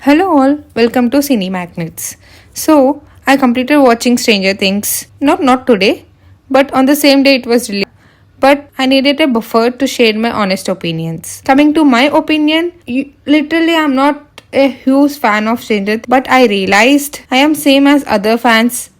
Hello all, welcome to Cine Magnets. So, I completed watching Stranger Things. Not today, but on the same day it was released. But I needed a buffer to share my honest opinions. Coming to my opinion, literally I'm not a huge fan of Stranger Things, but I realized I am same as other fans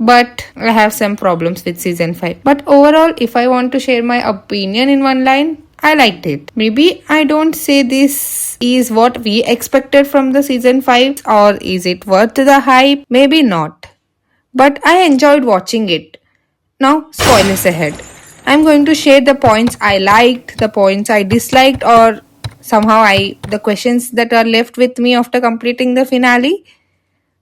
but I have some problems with season 5. But overall, if I want to share my opinion in one line, I liked it. Maybe I don't say this is what we expected from the season 5 or is it worth the hype? Maybe not. But I enjoyed watching it. Now, spoilers ahead. I'm going to share the points I liked, the points I disliked, or somehow the questions that are left with me after completing the finale.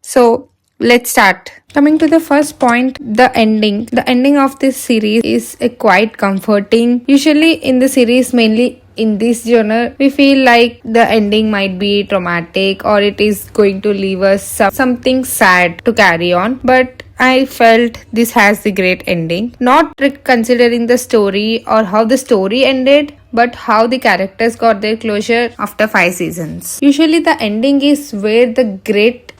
So let's start. Coming to the first point, the ending. The ending of this series is a quite comforting. Usually in the series, mainly in this genre, we feel like the ending might be traumatic or it is going to leave us something sad to carry on. But I felt this has the great ending. Not considering the story or how the story ended, but how the characters got their closure after 5 seasons. Usually the ending is where the great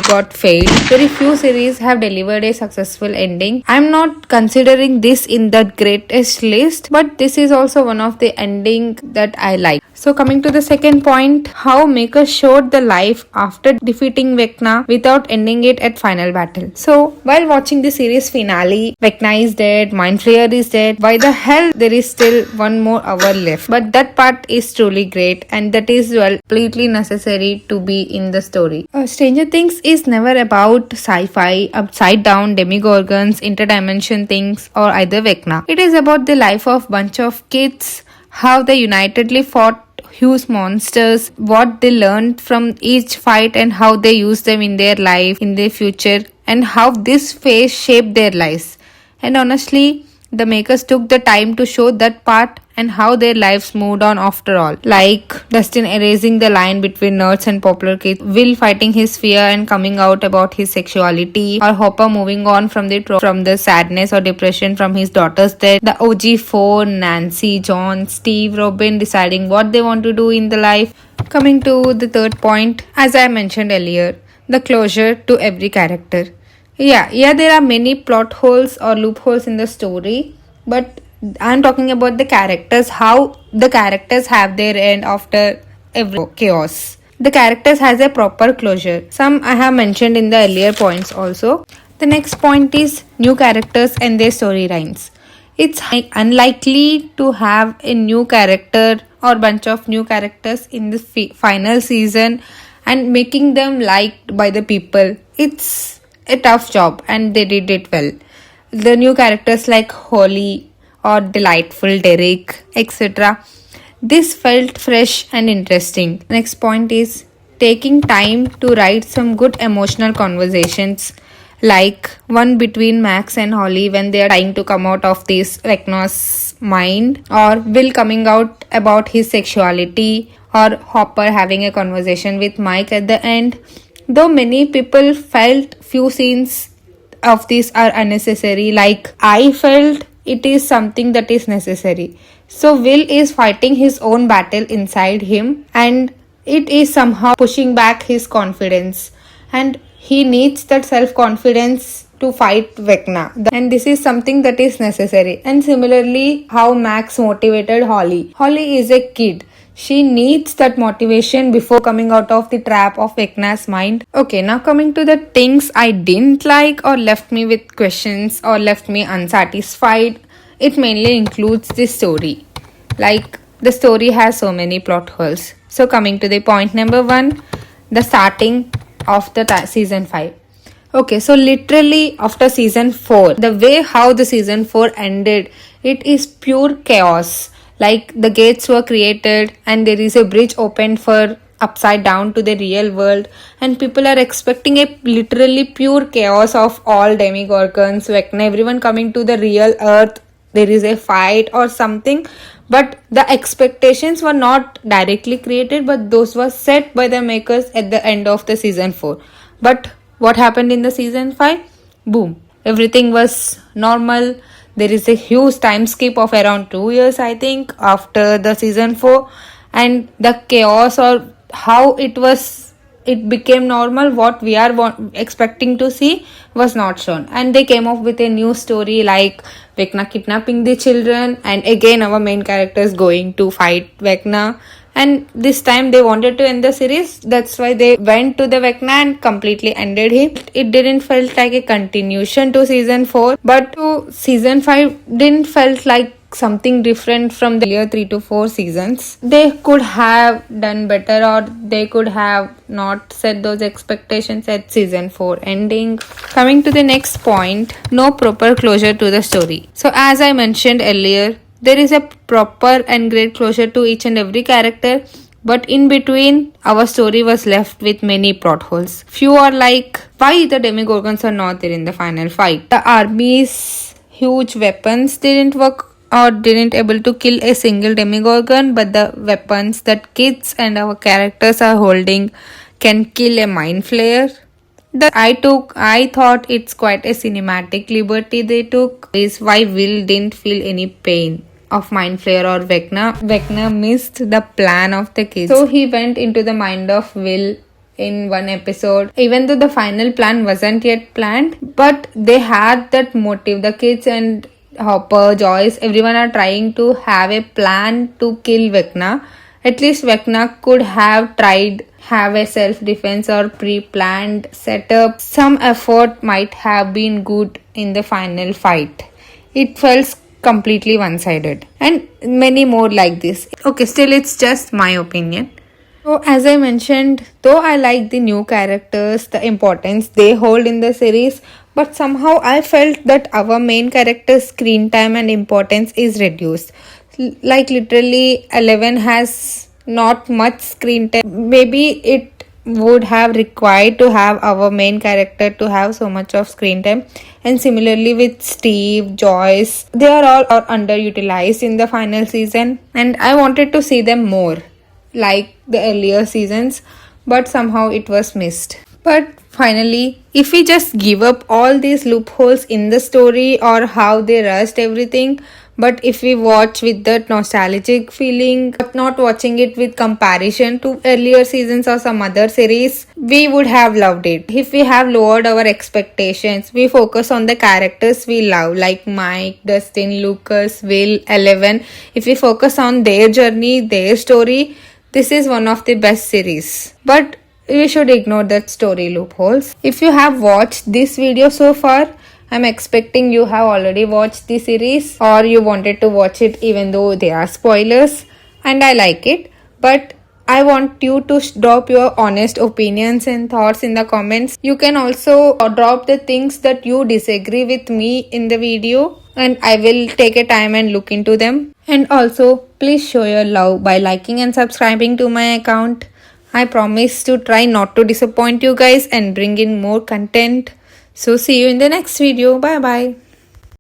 got failed. Very few series have delivered a successful ending. I'm not considering this in the greatest list, but this is also one of the ending that I like. So coming to the second point, how makers showed the life after defeating Vecna without ending it at final battle. So while watching the series finale, Vecna is dead, Mind Flayer is dead. Why the hell there is still one more hour left? But that part is truly great and that is completely necessary to be in the story. Stranger Things is never about sci-fi, upside down demigorgons, interdimension things or either Vecna. It is about the life of bunch of kids, how they unitedly fought huge monsters, what they learned from each fight and how they use them in their life, in their future, and how this phase shaped their lives. And honestly, the makers took the time to show that part and how their lives moved on after all. Like Dustin erasing the line between nerds and popular kids, Will fighting his fear and coming out about his sexuality, or Hopper moving on from the sadness or depression from his daughter's death, the OG4, Nancy, John, Steve, Robin deciding what they want to do in the life. Coming to the third point, as I mentioned earlier, the closure to every character. Yeah, there are many plot holes or loopholes in the story, but I'm talking about the characters, how the characters have their end after every chaos. The characters has a proper closure. Some I have mentioned in the earlier points also. The next point is new characters and their storylines. It's unlikely to have a new character or bunch of new characters in the final season and making them liked by the people. It's a tough job and they did it well. The new characters like Holly or Delightful, Derek, etc. This felt fresh and interesting. Next point is taking time to write some good emotional conversations, like one between Max and Holly when they are trying to come out of this Vecna's mind, or Will coming out about his sexuality, or Hopper having a conversation with Mike at the end. Though many people felt few scenes of these are unnecessary, like I felt it is something that is necessary. So Will is fighting his own battle inside him and it is somehow pushing back his confidence and he needs that self-confidence to fight Vecna. And this is something that is necessary. And similarly, how Max motivated Holly. Holly is a kid. She needs that motivation before coming out of the trap of Vecna's mind. Okay, now coming to the things I didn't like or left me with questions or left me unsatisfied. It mainly includes the story. Like the story has so many plot holes. So coming to the point number 1, the starting of the season 5. Okay, so literally after season 4, the way how the season 4 ended, it is pure chaos. Like the gates were created and there is a bridge opened for upside down to the real world and people are expecting a literally pure chaos of all demigorgons, Vecna, everyone coming to the real earth. There is a fight or something, but the expectations were not directly created, but those were set by the makers at the end of the season 4. But what happened in the season 5? Boom, everything was normal. There is a huge time skip of around 2 years, I think, after the season 4, and the chaos or how it became normal, what we are expecting to see was not shown. And they came up with a new story like Vecna kidnapping the children, and again our main character is going to fight Vecna. And this time they wanted to end the series, that's why they went to the Vecna and completely ended him. It didn't felt like a continuation to season 4, but to season 5 didn't felt like something different from the earlier 3 to 4 seasons. They could have done better, or they could have not set those expectations at season 4 ending. Coming to the next point, no proper closure to the story. So as I mentioned earlier, there is a proper and great closure to each and every character, but in between, our story was left with many plot holes. Few are like, why the demigorgons are not there in the final fight? The army's huge weapons didn't work or didn't able to kill a single demigorgon, but the weapons that kids and our characters are holding can kill a mind flayer. I thought it's quite a cinematic liberty they took, is why Will didn't feel any pain of Mind Flayer or Vecna. Vecna missed the plan of the kids, so he went into the mind of Will in one episode, even though the final plan wasn't yet planned, but they had that motive. The kids and Hopper, Joyce, everyone are trying to have a plan to kill Vecna. At least Vecna could have tried have a self-defense or pre-planned setup. Some effort might have been good in the final fight. It felt completely one-sided. And many more like this. Okay, still it's just my opinion. So as I mentioned, though I like the new characters, the importance they hold in the series, but somehow I felt that our main character's screen time and importance is reduced. Like literally 11 has not much screen time. Maybe it would have required to have our main character to have so much of screen time. And similarly with Steve, Joyce, they are all underutilized in the final season, and I wanted to see them more like the earlier seasons, but somehow it was missed. But finally, if we just give up all these loopholes in the story or how they rushed everything, but if we watch with that nostalgic feeling, but not watching it with comparison to earlier seasons or some other series, we would have loved it. If we have lowered our expectations, we focus on the characters we love like Mike, Dustin, Lucas, Will, 11. If we focus on their journey, their story, this is one of the best series. But we should ignore that story loopholes. If you have watched this video so far, I'm expecting you have already watched the series, or you wanted to watch it even though there are spoilers, and I like it. But I want you to drop your honest opinions and thoughts in the comments. You can also drop the things that you disagree with me in the video, and I will take a time and look into them. And also, please show your love by liking and subscribing to my account. I promise to try not to disappoint you guys and bring in more content. So see you in the next video. Bye bye.